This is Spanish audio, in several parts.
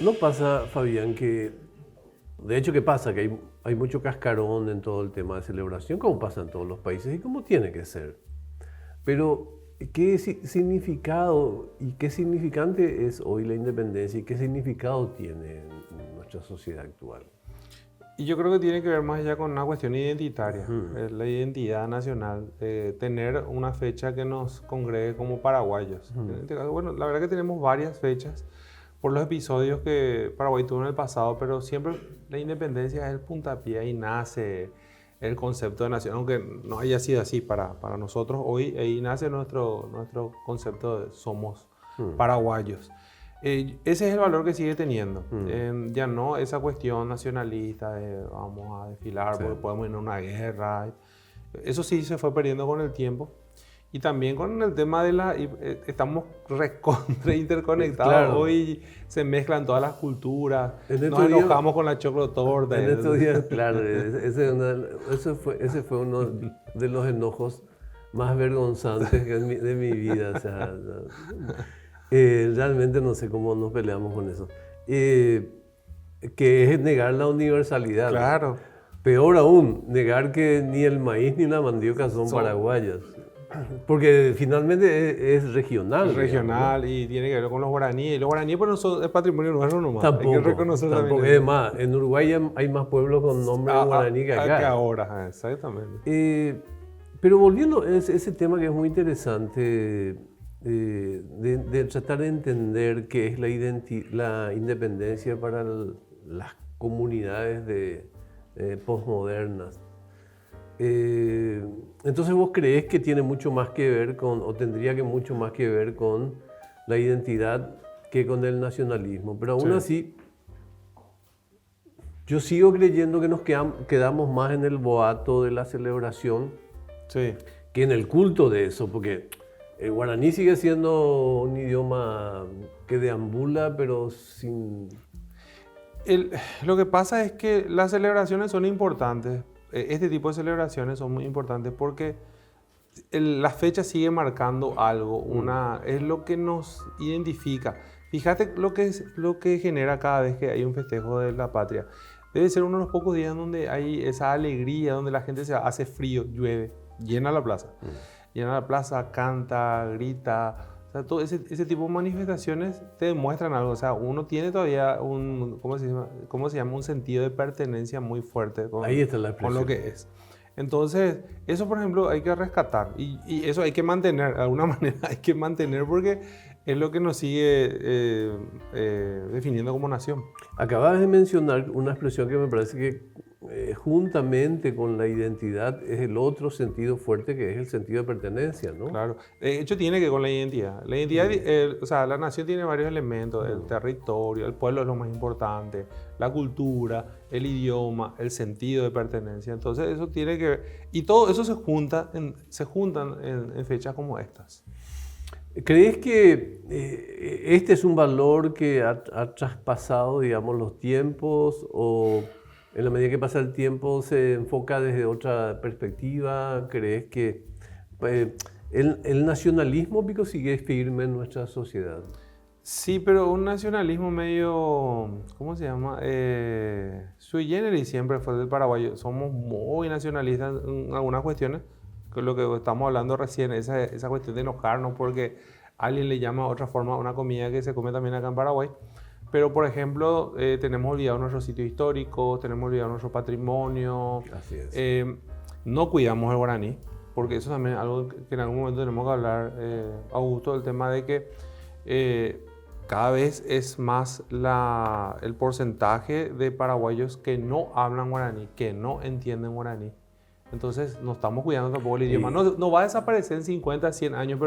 no pasa, Fabián, que de hecho, ¿qué pasa? Que hay mucho cascarón en todo el tema de celebración, como pasa en todos los países y como tiene que ser. Pero, ¿qué significado y qué significante es hoy la independencia y qué significado tiene en nuestra sociedad actual? Y yo creo que tiene que ver más allá con una cuestión identitaria, Ujú. la identidad nacional, tener una fecha que nos congregue como paraguayos. En Ujú. este caso, bueno, la verdad que tenemos varias fechas por los episodios que Paraguay tuvo en el pasado, pero siempre la independencia es el puntapié y nace el concepto de nación, aunque no haya sido así para nosotros hoy, ahí nace nuestro concepto de somos Ujú. paraguayos. Ese es el valor que sigue teniendo. Ujú. Ya no esa cuestión nacionalista de vamos a desfilar Sí. porque podemos ir a una guerra. Eso sí se fue perdiendo con el tiempo. Y también con el tema de estamos recontra interconectados. Claro, Hoy se mezclan todas las culturas. en Nos estos días, enojamos con la chocolotorta. en estos días, claro, ese fue uno de los enojos más vergonzantes de mi vida. O sea, realmente no sé cómo nos peleamos con eso. Que es negar la universalidad, ¿verdad? Claro. Peor aún, negar que ni el maíz ni la mandioca son paraguayas. Porque finalmente es regional, Es digamos, ¿no? regional y tiene que ver con los guaraníes. Los guaraníes pues, no son, es patrimonio nuestro nomás. Hay que Tampoco, reconocer tampoco. también Es eso. más, en Uruguay hay más pueblos con nombre guaraní que Que acá. ahora, exactamente. Pero volviendo a ese tema que es muy interesante, de tratar de entender qué es la independencia para las comunidades posmodernas. Entonces vos creés que tiene mucho más que ver con, o tendría que mucho más que ver con la identidad que con el nacionalismo. Pero aún Sí. así, yo sigo creyendo que nos quedamos más en el boato de la celebración Sí. que en el culto de eso, porque el guaraní sigue siendo un idioma que deambula, pero sin... Lo que pasa es que las celebraciones son importantes. Este tipo de celebraciones son muy importantes porque la fecha sigue marcando algo, es lo que nos identifica. Fíjate lo que genera cada vez que hay un festejo de la patria. Debe ser uno de los pocos días donde hay esa alegría, donde la gente hace frío, llueve, llena la plaza. Llena la plaza, canta, grita. O sea, todo ese tipo de manifestaciones te demuestran algo. O sea, uno tiene todavía ¿cómo se llama? Un sentido de pertenencia muy fuerte Ahí está la con lo expresión. que es. Entonces, eso, por ejemplo, hay que rescatar y eso hay que mantener, de alguna manera hay que mantener porque es lo que nos sigue definiendo como nación. Acabas de mencionar una expresión que me parece que juntamente con la identidad es el otro sentido fuerte que es el sentido de pertenencia, ¿no? Claro, de hecho tiene que ver con la identidad. La identidad, o sea, la nación tiene varios elementos, el territorio, el pueblo es lo más importante, la cultura, el idioma, el sentido de pertenencia. Entonces eso tiene que ver, y todo eso se juntan en fechas como estas. ¿Crees que este es un valor que ha traspasado, digamos, los tiempos o en la medida que pasa el tiempo se enfoca desde otra perspectiva? ¿Crees que el nacionalismo pico sigue firme en nuestra sociedad? Sí, pero un nacionalismo medio, ¿cómo se llama? Sui generis siempre fue del paraguayo. Somos muy nacionalistas en algunas cuestiones, que es lo que estamos hablando recién, esa cuestión de enojarnos porque alguien le llama a otra forma a una comida que se come también acá en Paraguay. Pero, por ejemplo, tenemos olvidado nuestros sitios históricos, tenemos olvidado nuestro patrimonio. Así es. No cuidamos el guaraní, porque eso también es algo que en algún momento tenemos que hablar, Augusto, del tema de que cada vez es más el porcentaje de paraguayos que no hablan guaraní, que no entienden guaraní. Entonces, no estamos cuidando tampoco el idioma. No va a desaparecer en 50, 100 años,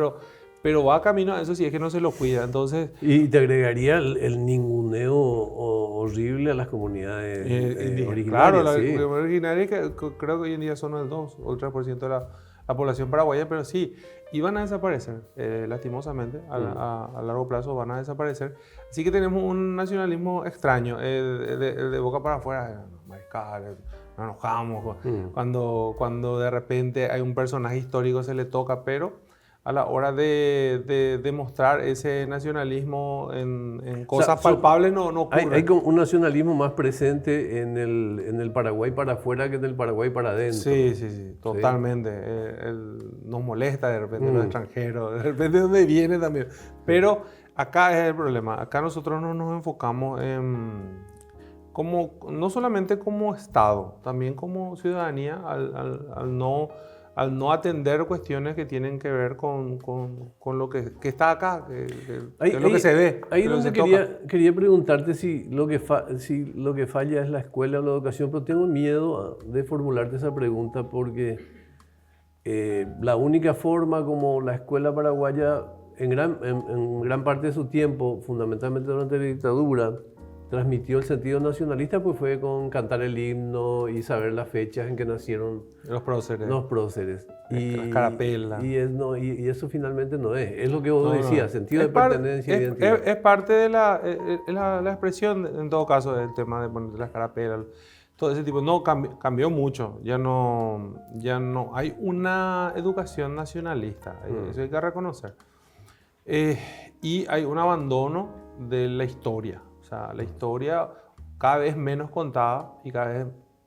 pero va camino a eso si es que no se lo cuida. Entonces, Y te agregaría el ninguneo horrible a las comunidades claro, originarias, la sí. comunidad originaria creo que hoy en día son el 2 o el 3% de la población paraguaya, pero sí, iban a desaparecer, lastimosamente, a largo plazo van a desaparecer. Así que tenemos un nacionalismo extraño, de boca para afuera, mariscal, nos enojamos, cuando de repente hay un personaje histórico se le toca, pero a la hora de demostrar ese nacionalismo en cosas O sea, palpables no ocurre. hay como un nacionalismo más presente en el Paraguay para afuera que en el Paraguay para adentro. Sí, totalmente. Nos molesta de repente los extranjeros, de repente de dónde viene también. Pero acá es el problema. Acá nosotros no nos enfocamos no solamente como Estado, también como ciudadanía, al no atender cuestiones que tienen que ver con lo que está acá, que es lo que se ve. Ahí lo que donde se quería preguntarte si lo que falla es la escuela o la educación, pero tengo miedo de formularte esa pregunta porque la única forma como la escuela paraguaya, en gran parte de su tiempo, fundamentalmente durante la dictadura, transmitió el sentido nacionalista, pues fue con cantar el himno y saber las fechas en que nacieron Los próceres. los próceres. Las carapelas. Y eso finalmente no es. Es lo que vos decías, sentido de pertenencia e identidad. Es parte de la expresión, en todo caso, del tema de poner las carapelas, todo ese tipo. No, cambió mucho. Ya no hay una educación nacionalista. Eso hay que reconocer. Y hay un abandono de la historia. O sea, la historia cada vez menos contada y cada vez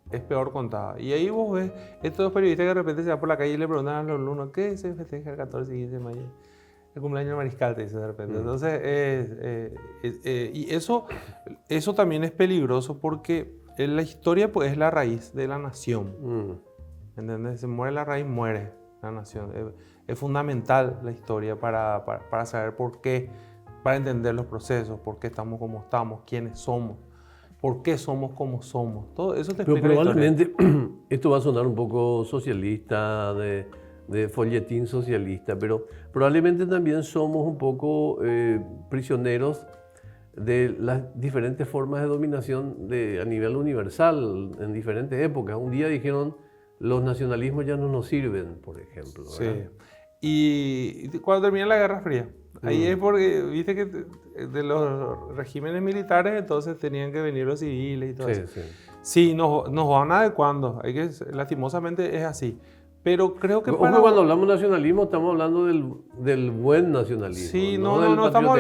es peor contada. Y ahí vos ves estos periodistas que de repente se van por la calle y le preguntan a los alumnos ¿qué se festeja el 14 y 15 de mayo? El cumpleaños del mariscal, te dice de repente. Entonces, y eso también es peligroso porque la historia pues, es la raíz de la nación. ¿Entendés? Se muere la raíz, muere la nación. Es fundamental la historia para saber por qué, para entender los procesos, por qué estamos como estamos, quiénes somos, por qué somos como somos. Todo eso te explica. Pero probablemente esto va a sonar un poco socialista, de folletín socialista, pero probablemente también somos un poco prisioneros de las diferentes formas de dominación a nivel universal en diferentes épocas. Un día dijeron los nacionalismos ya no nos sirven, por ejemplo. ¿Verdad? Sí. Y cuando termina la Guerra Fría, ahí es porque, viste que de los regímenes militares entonces tenían que venir los civiles y todo eso. Sí, nos van adecuando, lastimosamente es así. Pero creo que cuando hablamos de nacionalismo estamos hablando del buen nacionalismo. Sí, no estamos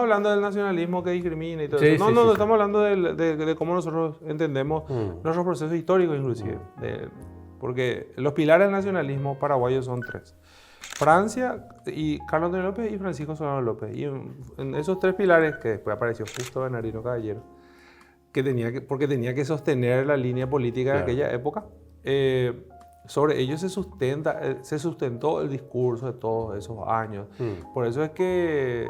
hablando del nacionalismo que discrimina y todo eso. No, estamos hablando de cómo nosotros entendemos nuestros procesos históricos inclusive. Porque los pilares del nacionalismo paraguayo son tres. Francia, y Carlos Antonio López y Francisco Solano López. Y en esos tres pilares, que después apareció Justo Bernardino Caballero, porque tenía que sostener la línea política de aquella época, sobre ellos se sustentó el discurso de todos esos años. Por eso es que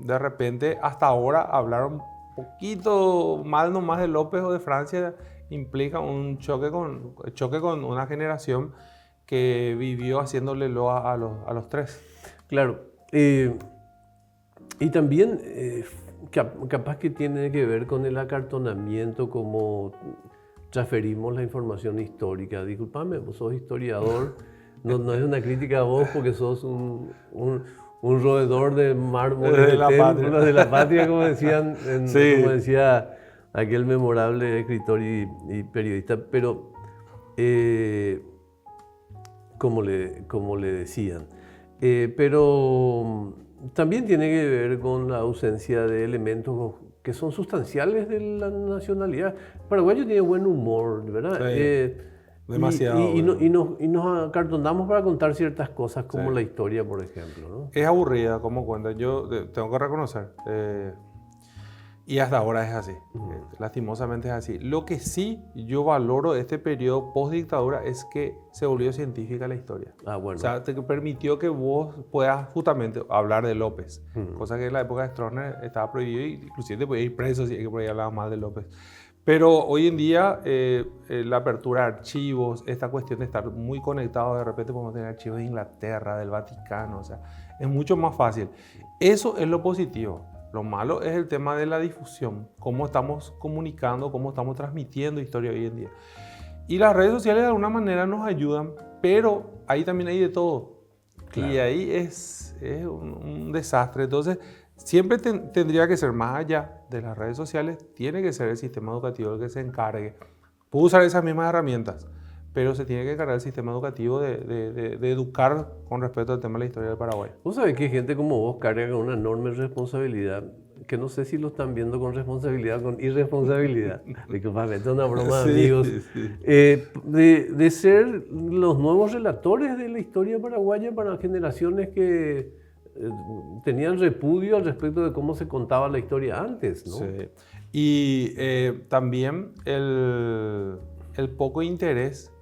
de repente hasta ahora hablar un poquito mal nomás de López o de Francia implica un choque con una generación que vivió haciéndole loa a los tres. Claro. Y también capaz que tiene que ver con el acartonamiento, como transferimos la información histórica. Disculpame, vos sos historiador, no es una crítica a vos porque sos un roedor de mármol de la patria, como decían, como decía aquel memorable escritor y periodista, pero como le decían. Pero también tiene que ver con la ausencia de elementos que son sustanciales de la nacionalidad. El paraguayo tiene buen humor, ¿verdad? Sí, demasiado. Y nos acartonamos para contar ciertas cosas como la historia, por ejemplo, ¿no? Es aburrida como cuenta, yo tengo que reconocer. Y hasta ahora es así, lastimosamente es así. Lo que sí yo valoro de este periodo post-dictadura es que se volvió científica la historia. Bueno. O sea, te permitió que vos puedas justamente hablar de López, cosa que en la época de Stroessner estaba prohibido, inclusive te podías ir preso si es que por ahí hablaba mal de López. Pero hoy en día la apertura de archivos, esta cuestión de estar muy conectados, de repente podemos tener archivos de Inglaterra, del Vaticano, o sea, es mucho más fácil. Eso es lo positivo. Lo malo es el tema de la difusión, cómo estamos comunicando, cómo estamos transmitiendo historia hoy en día. Y las redes sociales de alguna manera nos ayudan, pero ahí también hay de todo. Claro. Y ahí es un desastre. Entonces, siempre tendría que ser, más allá de las redes sociales, tiene que ser el sistema educativo el que se encargue. Puede usar esas mismas herramientas, pero se tiene que cargar el sistema educativo de educar con respecto al tema de la historia del Paraguay. Vos sabés que gente como vos carga con una enorme responsabilidad, que no sé si lo están viendo con responsabilidad o con irresponsabilidad. Disculpame, esto es una broma, Sí, amigos. sí. De ser los nuevos relatores de la historia paraguaya para generaciones que tenían repudio al respecto de cómo se contaba la historia antes, ¿no? Sí. Y también el poco interés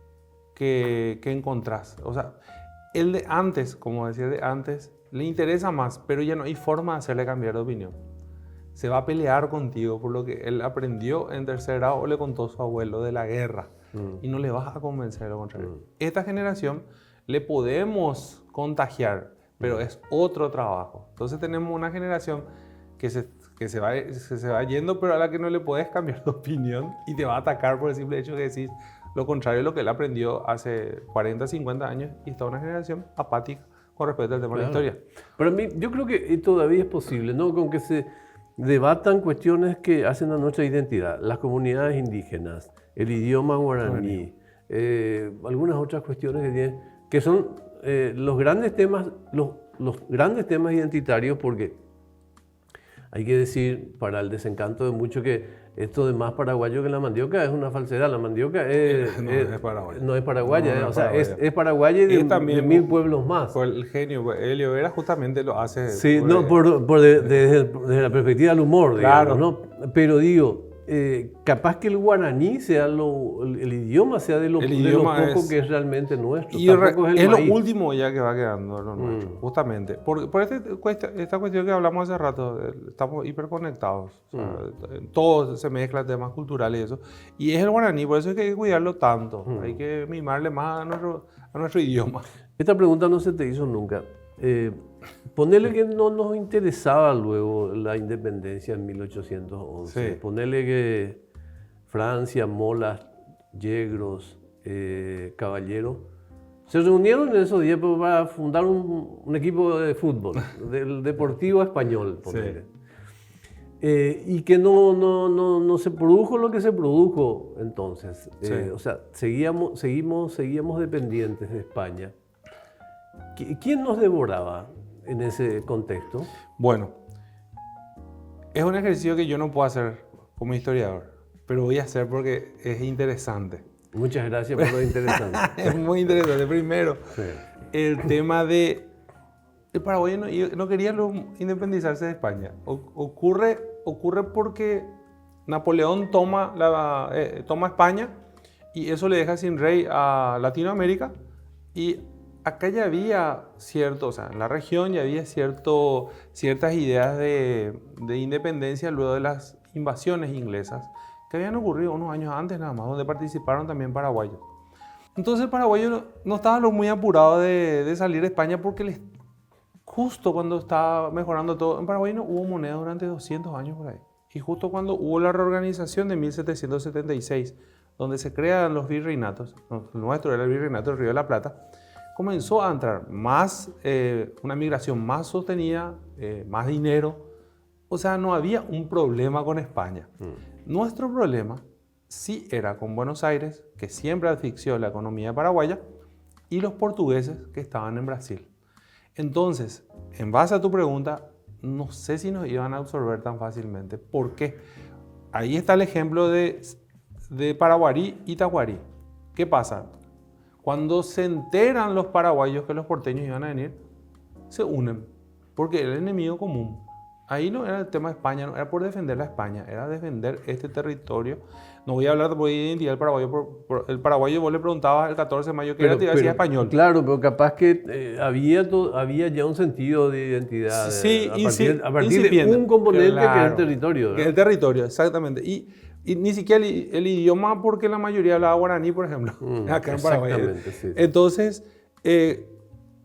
que encontrás. O sea, el de antes, como decía de antes, le interesa más, pero ya no hay forma de hacerle cambiar de opinión. Se va a pelear contigo por lo que él aprendió en tercer grado o le contó a su abuelo de la guerra. Y no le vas a convencer de lo contrario. Esta generación le podemos contagiar, pero es otro trabajo. Entonces tenemos una generación que se va yendo, pero a la que no le puedes cambiar de opinión y te va a atacar por el simple hecho de decir lo contrario de lo que él aprendió hace 40, 50 años, y está una generación apática con respecto al tema de la historia. Para mí, yo creo que todavía es posible, ¿no? Con que se debatan cuestiones que hacen a nuestra identidad, las comunidades indígenas, el idioma guaraní, algunas otras cuestiones que son los grandes temas, los grandes temas identitarios, porque hay que decir, para el desencanto de muchos, que esto de más paraguayo que la mandioca es una falsedad. La mandioca no es paraguaya. No es paraguaya, No, no o es sea, paraguaya. es paraguaya y de también 1000 pueblos más. Por el genio, Helio Vera justamente lo hace. Sí, desde la perspectiva del humor, Claro. digamos, ¿no? Pero digo, capaz que el guaraní sea el idioma sea de lo poco que es realmente nuestro. Y es lo último ya que va quedando lo nuestro, justamente. Por esta cuestión que hablamos hace rato, estamos hiperconectados. O sea, todo se mezcla, temas culturales y eso. Y es el guaraní, por eso es que hay que cuidarlo tanto. Hay que mimarle más a nuestro idioma. Esta pregunta no se te hizo nunca. Ponele que no nos interesaba luego la independencia en 1811. Sí. Ponele que Francia, Molas, Yegros, Caballero se reunieron en esos días para fundar un equipo de fútbol, del Deportivo Español, ponele. Sí. Y que no se produjo lo que se produjo entonces. Sí. O sea, seguíamos dependientes de España. ¿Quién nos devoraba en ese contexto? Bueno, es un ejercicio que yo no puedo hacer como historiador, pero voy a hacer porque es interesante. Muchas gracias por lo interesante. Es muy interesante. Primero, sí, el tema de... El Paraguay no quería independizarse de España. Ocurre porque Napoleón toma España y eso le deja sin rey a Latinoamérica, y acá ya había o sea, en la región ya había ciertas ideas de independencia luego de las invasiones inglesas que habían ocurrido unos años antes nada más, donde participaron también paraguayos. Entonces el paraguayo no estaba muy apurado de salir de España, porque justo cuando estaba mejorando todo, en Paraguay no hubo moneda durante 200 años por ahí. Y justo cuando hubo la reorganización de 1776, donde se crean los virreinatos, el nuestro era el virreinato del Río de la Plata, comenzó a entrar una migración más sostenida, más dinero. O sea, no había un problema con España. Nuestro problema sí era con Buenos Aires, que siempre asfixió la economía paraguaya, y los portugueses que estaban en Brasil. Entonces, en base a tu pregunta, no sé si nos iban a absorber tan fácilmente. ¿Por qué? Ahí está el ejemplo de Paraguarí y Tahuarí. ¿Qué pasa? Cuando se enteran los paraguayos que los porteños iban a venir, se unen, porque era el enemigo común. Ahí no era el tema de España, no era por defender a España, era defender este territorio. No voy a hablar de identidad del paraguayo. El paraguayo, vos le preguntabas el 14 de mayo qué era, te iba a decir español. Claro, pero capaz que había ya un sentido de identidad. Sí, a partir de un componente, claro, que es el territorio, ¿no? Que es el territorio, exactamente. Y ni siquiera el idioma, porque la mayoría hablaba guaraní, por ejemplo, acá en Paraguay. Sí. Entonces,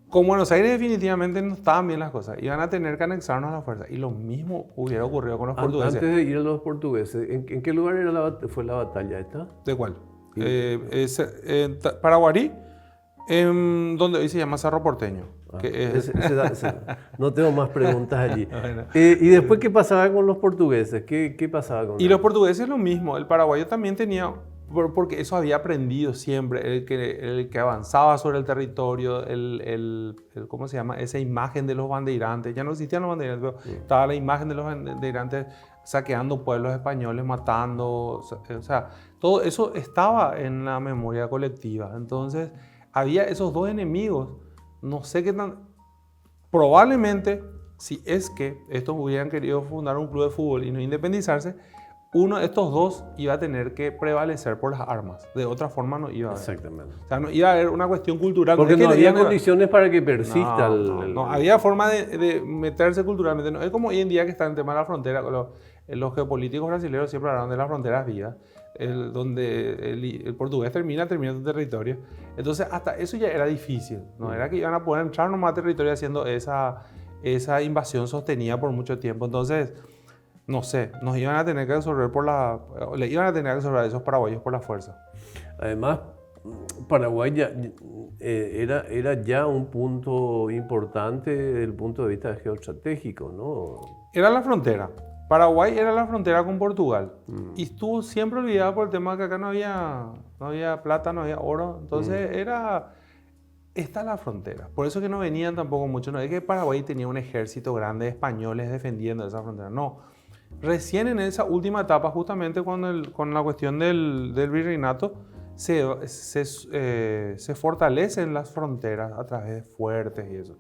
con Buenos Aires definitivamente no estaban bien las cosas. Iban a tener que anexarnos a la fuerza. Y lo mismo hubiera ocurrido con los portugueses. Antes de ir a los portugueses, ¿en qué lugar fue la batalla esta? ¿De cuál? Paraguarí, donde hoy se llama Cerro Porteño. No tengo más preguntas allí. Bueno. ¿Y después qué pasaba con los portugueses? ¿Qué pasaba con ellos? Los portugueses lo mismo. El paraguayo también tenía... porque eso había aprendido siempre, el que avanzaba sobre el territorio, ¿cómo se llama? Esa imagen de los bandeirantes, ya no existían los bandeirantes, pero estaba la imagen de los bandeirantes saqueando pueblos españoles, matando, o sea, todo eso estaba en la memoria colectiva. Entonces, había esos dos enemigos, no sé qué tan... Probablemente, si es que estos hubieran querido fundar un club de fútbol y no independizarse, uno de estos dos iba a tener que prevalecer por las armas. De otra forma no iba a haber. Exactamente. O sea, no iba a haber una cuestión cultural. Porque no había condiciones para que persista no, había forma de meterse culturalmente. No, es como hoy en día que está el tema de la frontera. Los geopolíticos brasileños siempre hablaron de las fronteras vivas, donde el portugués termina tu territorio. Entonces, hasta eso ya era difícil. No era que iban a poder entrar nomás a territorio haciendo esa invasión sostenida por mucho tiempo. Entonces, no sé, nos iban a tener que resolver le iban a tener que resolver a esos paraguayos por la fuerza. Además, Paraguay ya, era ya un punto importante desde el punto de vista geoestratégico, ¿no? Era la frontera. Paraguay era la frontera con Portugal. Y estuvo siempre olvidado por el tema de que acá no había plata, no había oro. Entonces esta es la frontera. Por eso que no venían tampoco muchos. No es que Paraguay tenía un ejército grande de españoles defendiendo esa frontera. No. Recién en esa última etapa, justamente con la cuestión del virreinato, se fortalecen las fronteras a través de fuertes y eso.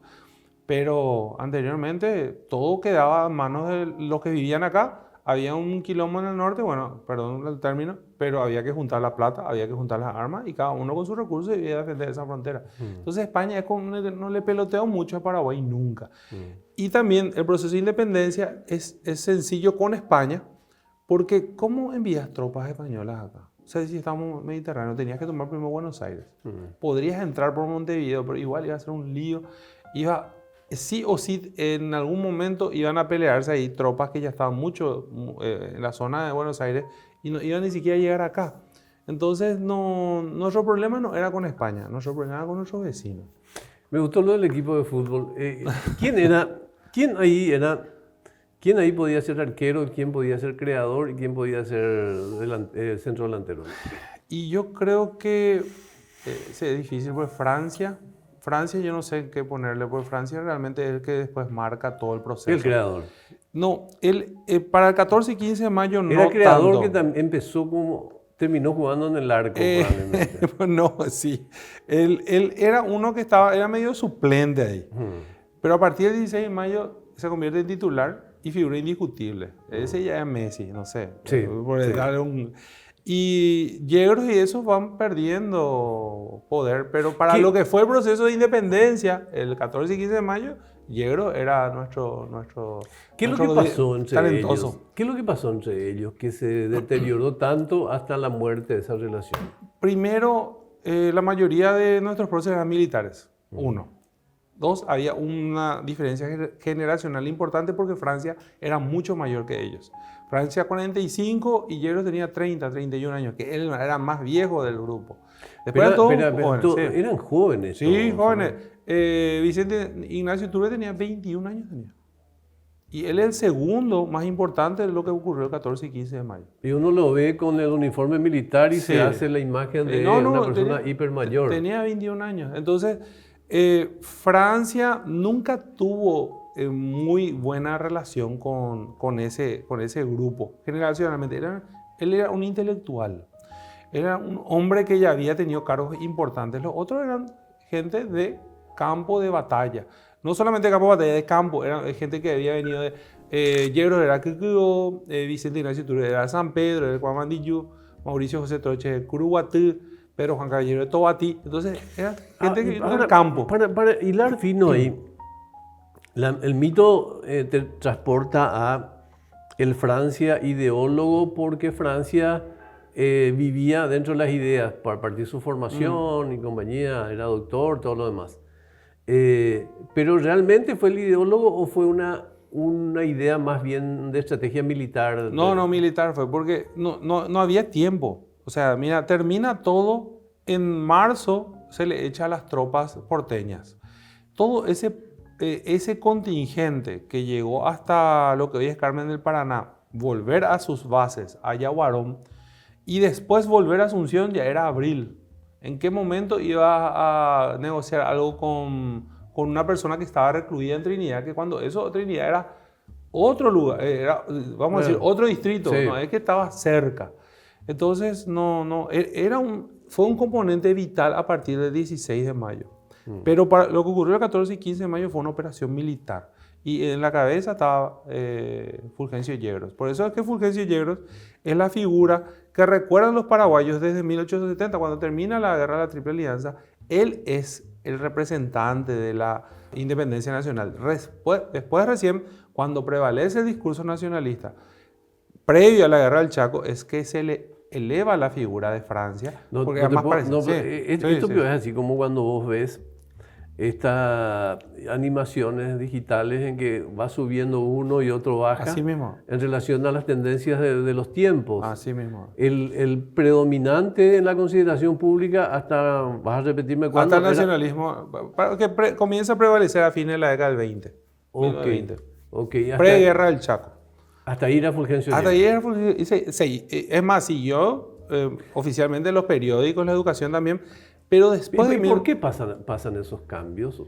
Pero anteriormente todo quedaba en manos de los que vivían acá. Había un quilombo en el norte, bueno, perdón el término, pero había que juntar la plata, había que juntar las armas y cada uno con sus recursos iba a defender esa frontera. Entonces España no le peloteó mucho a Paraguay nunca. Y también el proceso de independencia es sencillo con España, porque ¿cómo envías tropas españolas acá? O sea, si estamos en el Mediterráneo, tenías que tomar primero Buenos Aires. Podrías entrar por Montevideo, pero igual iba a ser un lío. Sí o sí, en algún momento iban a pelearse ahí tropas que ya estaban mucho en la zona de Buenos Aires y no iban ni siquiera a llegar acá. Entonces, nuestro problema no era con España, nuestro problema era con nuestros vecinos. Me gustó lo del equipo de fútbol. ¿Quién ahí podía ser arquero, quién podía ser creador y quién podía ser centro delantero? Y yo creo que es difícil, pues Francia yo no sé qué ponerle, porque Francia realmente es el que después marca todo el proceso. El creador. No, para el 14 y 15 de mayo no tanto. Era el creador que terminó jugando en el arco, probablemente. No, sí. Él era uno que era medio suplente ahí. Pero a partir del 16 de mayo se convierte en titular y figura indiscutible. Ese ya es Messi, no sé. Sí, Y Yegros y esos van perdiendo poder, pero para lo que fue el proceso de independencia, el 14 y 15 de mayo, Yegros era nuestro ¿Qué es lo que pasó entre ellos? ¿Qué es lo que pasó entre ellos que se deterioró tanto hasta la muerte de esa relación? Primero, la mayoría de nuestros próceres eran militares, uno. Dos, había una diferencia generacional importante porque Francia era mucho mayor que ellos. Francia 45 y Yegros tenía 30, 31 años, que él era más viejo del grupo. Después eran jóvenes. Sí, todos, jóvenes. Vicente Ignacio Iturbe tenía 21 años. Y él es el segundo más importante de lo que ocurrió el 14 y 15 de mayo. Y uno lo ve con el uniforme militar y se hace la imagen de una persona hiper mayor. Tenía 21 años. Entonces, Francia nunca tuvo muy buena relación con ese grupo. Generacionalmente, él era un intelectual. Era un hombre que ya había tenido cargos importantes. Los otros eran gente de campo de batalla. No solamente de campo de batalla, de campo. Era gente que había venido de... Yegros era Cucubó, Vicente Ignacio Iturbe era San Pedro, de Cuamandiyú, Mauricio José Troche de Curuguatú, Pedro Juan Caballero de Tobatí. Entonces, era gente que vino del campo. Para hilar fino ahí, el mito te transporta a el Francia ideólogo porque Francia vivía dentro de las ideas, para partir de su formación y compañía, era doctor, todo lo demás. Pero ¿realmente fue el ideólogo o fue una idea más bien de estrategia militar? No, militar fue porque no había tiempo. O sea, mira, termina todo, en marzo se le echa a las tropas porteñas. Todo ese contingente que llegó hasta lo que hoy es Carmen del Paraná, volver a sus bases, a Yaguarón, y después volver a Asunción ya era abril. ¿En qué momento iba a negociar algo con una persona que estaba recluida en Trinidad? Que cuando eso, Trinidad era otro lugar, era, vamos a decir, otro distrito, sí. no es que estaba cerca. Entonces, fue un componente vital a partir del 16 de mayo. Pero para lo que ocurrió el 14 y 15 de mayo fue una operación militar. Y en la cabeza estaba Fulgencio Yegros. Por eso es que Fulgencio Yegros es la figura que recuerdan los paraguayos desde 1870, cuando termina la guerra de la Triple Alianza. Él es el representante de la independencia nacional. Después recién, cuando prevalece el discurso nacionalista, previo a la guerra del Chaco, es que se le eleva la figura de Francia. Porque además esto es así como cuando vos ves estas animaciones digitales en que va subiendo uno y otro baja. Así mismo. En relación a las tendencias de los tiempos. Así mismo. El predominante en la consideración pública hasta, vas a repetirme cuándo. Hasta el nacionalismo, que comienza a prevalecer a fines de la década del 20. Okay, Preguerra del Chaco. Hasta ir a Fulgencio. Hasta ahí era Fulgencio. Es más, siguió oficialmente en los periódicos, la educación también. Pero después ¿Por qué pasan esos cambios?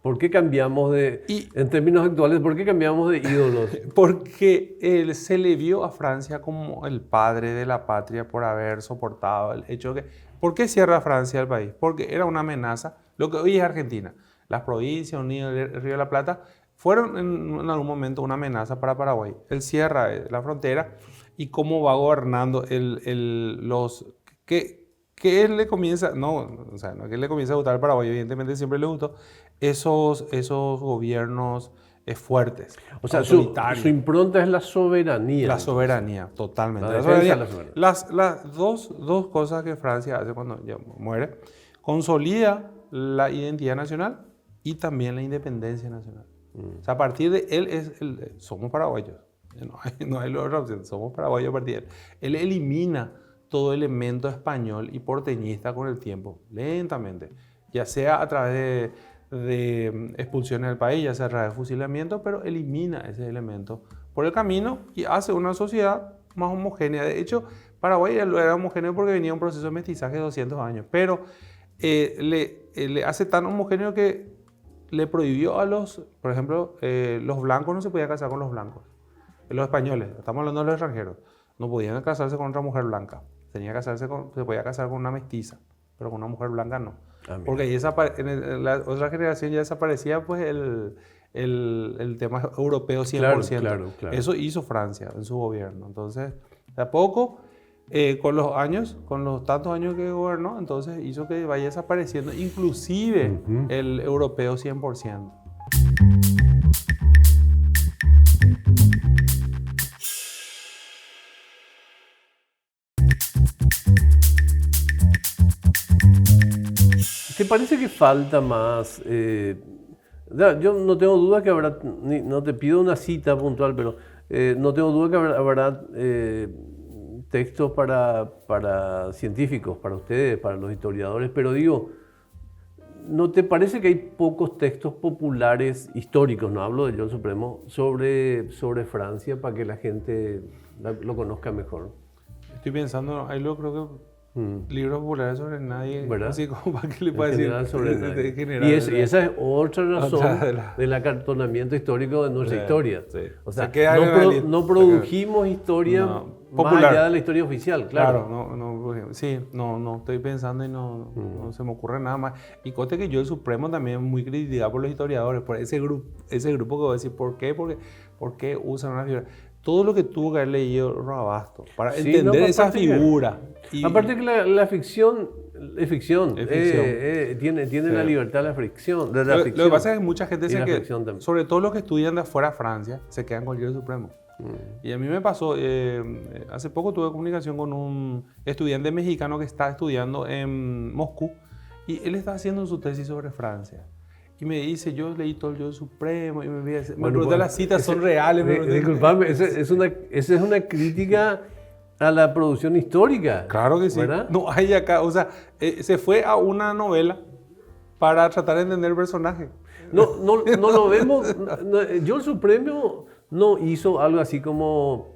¿Por qué cambiamos en términos actuales, por qué cambiamos de ídolos? Porque se le vio a Francia como el padre de la patria por haber soportado el hecho que... ¿Por qué cierra Francia el país? Porque era una amenaza. Lo que hoy es Argentina. Las provincias unidas del Río de la Plata fueron en algún momento una amenaza para Paraguay. Él cierra la frontera y cómo va gobernando que él le comienza, no que le comienza a gustar al Paraguay, evidentemente siempre le gustó, esos gobiernos fuertes. O sea, su impronta es la soberanía. La soberanía, totalmente. La soberanía. Las dos cosas que Francia hace cuando ya muere, consolida la identidad nacional y también la independencia nacional. O sea, a partir de él somos paraguayos. No hay otra opción, somos paraguayos a partir de él. Él elimina todo elemento español y porteñista con el tiempo, lentamente, ya sea a través de expulsiones del país, ya sea a través de fusilamiento, pero elimina ese elemento por el camino y hace una sociedad más homogénea. De hecho, Paraguay era homogéneo porque venía un proceso de mestizaje de 200 años, pero le hace tan homogéneo que le prohibió a por ejemplo, los blancos no se podían casar con los blancos, los españoles, estamos hablando de los extranjeros, no podían casarse con otra mujer blanca. Se podía casar con una mestiza, pero con una mujer blanca no. Porque ahí en la otra generación ya desaparecía pues el tema europeo 100%. Claro. Eso hizo Francia en su gobierno. Entonces, de a poco, con los tantos años que gobernó, entonces hizo que vaya desapareciendo inclusive el europeo 100%. ¿Te parece que falta más? Yo no tengo duda que habrá, no te pido una cita puntual, pero no tengo duda que habrá textos para científicos, para ustedes, para los historiadores, pero digo, ¿no te parece que hay pocos textos populares históricos, no hablo de John Supremo, sobre Francia para que la gente lo conozca mejor? Estoy pensando, ahí lo creo que... libros populares sobre nadie, ¿verdad? Así como para que le pueda decir sobre nadie. Y esa es otra razón del acartonamiento histórico de nuestra historia. Sí. O sea, no produjimos historia más popular. allá de la historia oficial, claro. No, estoy pensando y no se me ocurre nada más. Y conste que yo el Supremo también es muy criticado por los historiadores, por ese grupo que voy a decir, ¿por qué? ¿Por qué usan una figura? Todo lo que tuvo que haber leído Rabasto para entender esa figura. Aparte que la ficción es ficción. Tiene la libertad de la ficción. Lo que pasa es que mucha gente sobre todo los que estudian de afuera de Francia, se quedan con el libro Supremo. Y a mí me pasó, hace poco tuve comunicación con un estudiante mexicano que está estudiando en Moscú y él está haciendo su tesis sobre Francia. Y me dice, yo leí todo el Yo Supremo y me pregunta, las citas son reales. Disculpame, esa es una crítica a la producción histórica. Claro que sí. ¿Verdad? No hay acá, o sea, se fue a una novela para tratar de entender el personaje. No lo vemos. Yo Supremo no hizo algo así como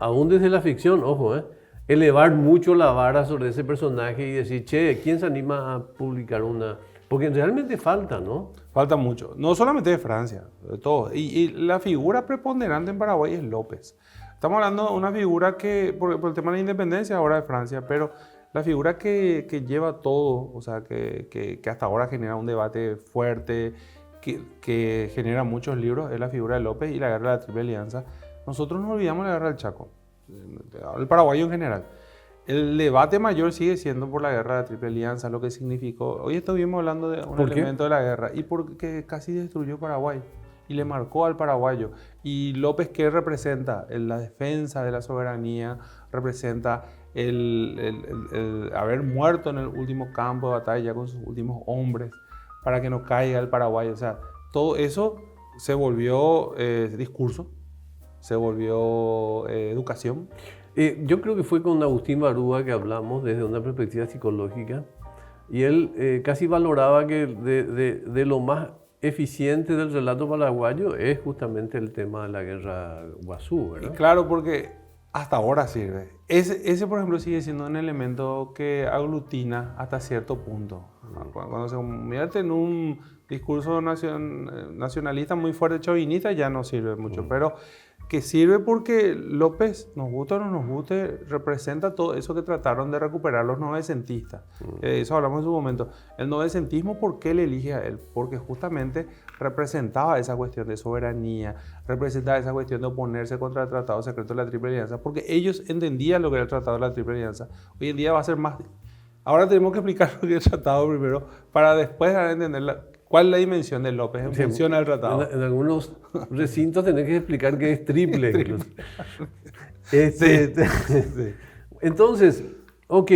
aún desde la ficción, ojo, elevar mucho la vara sobre ese personaje y decir, che, ¿quién se anima a publicar una? Porque realmente falta, ¿no? Falta mucho. No solamente de Francia, de todo. Y la figura preponderante en Paraguay es López. Estamos hablando de una figura que, por el tema de la independencia ahora de Francia, pero la figura que lleva todo, o sea, que hasta ahora genera un debate fuerte, que genera muchos libros, es la figura de López y la guerra de la Triple Alianza. Nosotros no olvidamos la guerra del Chaco, el paraguayo en general. El debate mayor sigue siendo por la guerra de la Triple Alianza, lo que significó. Hoy estuvimos hablando de un elemento de la guerra y porque casi destruyó Paraguay y le marcó al paraguayo. Y López, ¿qué representa? La defensa de la soberanía, representa el haber muerto en el último campo de batalla con sus últimos hombres para que no caiga el Paraguay. O sea, todo eso se volvió discurso, se volvió educación. Yo creo que fue con Agustín Barúa que hablamos desde una perspectiva psicológica y él casi valoraba que de lo más eficiente del relato paraguayo es justamente el tema de la guerra Guazú, ¿verdad? Y claro, porque hasta ahora sirve. Ese, por ejemplo, sigue siendo un elemento que aglutina hasta cierto punto. Cuando se convierte en un discurso nacionalista muy fuerte, chauvinista, ya no sirve mucho. Pero que sirve porque López, nos guste o no nos guste, representa todo eso que trataron de recuperar los novecentistas. Eso hablamos en su momento. El novecentismo, ¿por qué le elige a él? Porque justamente representaba esa cuestión de soberanía, representaba esa cuestión de oponerse contra el Tratado Secreto de la Triple Alianza, porque ellos entendían lo que era el Tratado de la Triple Alianza. Hoy en día va a ser más... Ahora tenemos que explicar lo que es el tratado primero, para después entender cuál es la dimensión de López en función del tratado. En algunos recintos tenés que explicar que es triple. Incluso. Sí. Entonces, ok,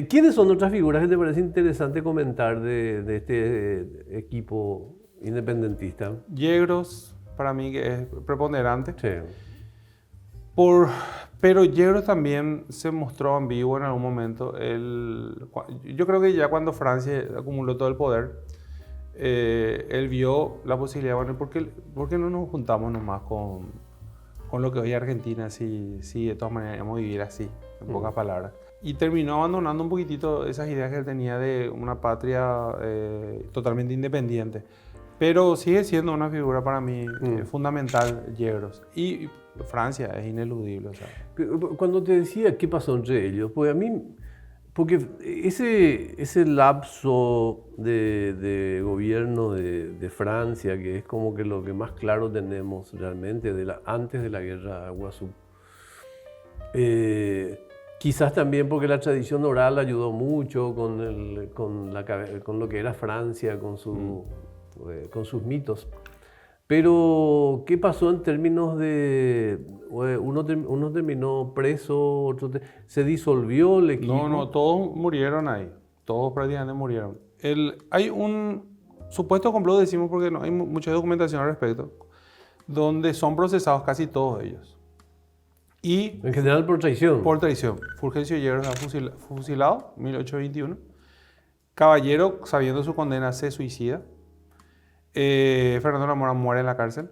¿quiénes son otras figuras que te parece interesante comentar de este equipo independentista? Yegros, para mí, que es preponderante. Sí. Pero Yegros también se mostró ambiguo en algún momento. Yo creo que ya cuando Francia acumuló todo el poder, él vio la posibilidad, bueno, ¿por qué no nos juntamos nomás con lo que hoy es Argentina si de todas maneras íbamos a vivir así, en pocas palabras? Y terminó abandonando un poquitito esas ideas que él tenía de una patria totalmente independiente. Pero sigue siendo una figura para mí fundamental, Yegros. Y Francia es ineludible. O sea. Cuando te decía qué pasó entre ellos, pues a mí, porque ese lapso de gobierno de Francia, que es como que lo que más claro tenemos realmente antes de la guerra Guazú, quizás también porque la tradición oral ayudó mucho con lo que era Francia, con sus mitos. Pero, ¿qué pasó en términos de... Uno terminó preso, otro se disolvió el equipo? No, todos murieron ahí. Todos prácticamente murieron. Hay un supuesto complot, decimos porque no hay mucha documentación al respecto, donde son procesados casi todos ellos. Y en general por traición. Por traición. Fulgencio Yegros está fusilado en 1821. Caballero, sabiendo su condena, se suicida. Fernando Lamora muere en la cárcel.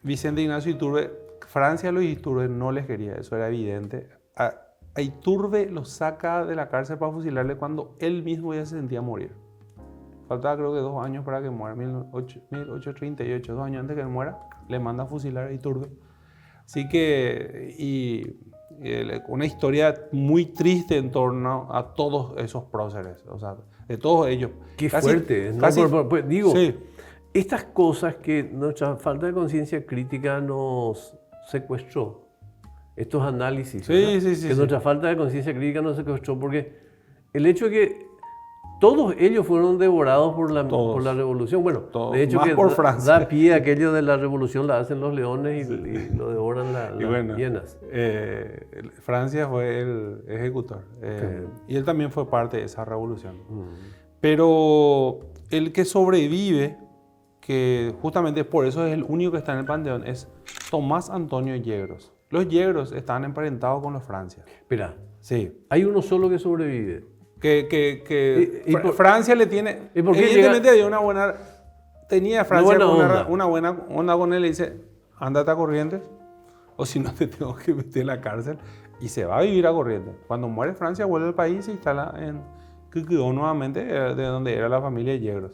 Vicente Ignacio Iturbe, Francia a los Iturbe no les quería, eso era evidente. A Iturbe lo saca de la cárcel para fusilarle cuando él mismo ya se sentía morir. Faltaba creo que 2 años para que muera, 1838, 2 años antes que él muera, le manda a fusilar a Iturbe. Así que, una historia muy triste en torno a todos esos próceres, o sea, de todos ellos. Qué fuerte, ¿no? Pues, digo, sí. Estas cosas que nuestra falta de conciencia crítica nos secuestró, estos análisis, que nuestra falta de conciencia crítica nos secuestró, porque el hecho de que todos ellos fueron devorados por la revolución, bueno, de hecho que da pie a aquello de la revolución la hacen los leones y lo devoran las hienas. Francia fue el ejecutor y él también fue parte de esa revolución. Pero el que sobrevive, que justamente por eso es el único que está en el panteón, es Tomás Antonio Yegros. Los Yegros estaban emparentados con los Francia. Espera, sí. Hay uno solo que sobrevive. Francia le tiene... Evidentemente tenía Francia una buena onda con él, le dice, ándate a Corrientes, o si no te tengo que meter en la cárcel. Y se va a vivir a Corrientes. Cuando muere Francia, vuelve al país y se instala en Quiquedó nuevamente, de donde era la familia Yegros.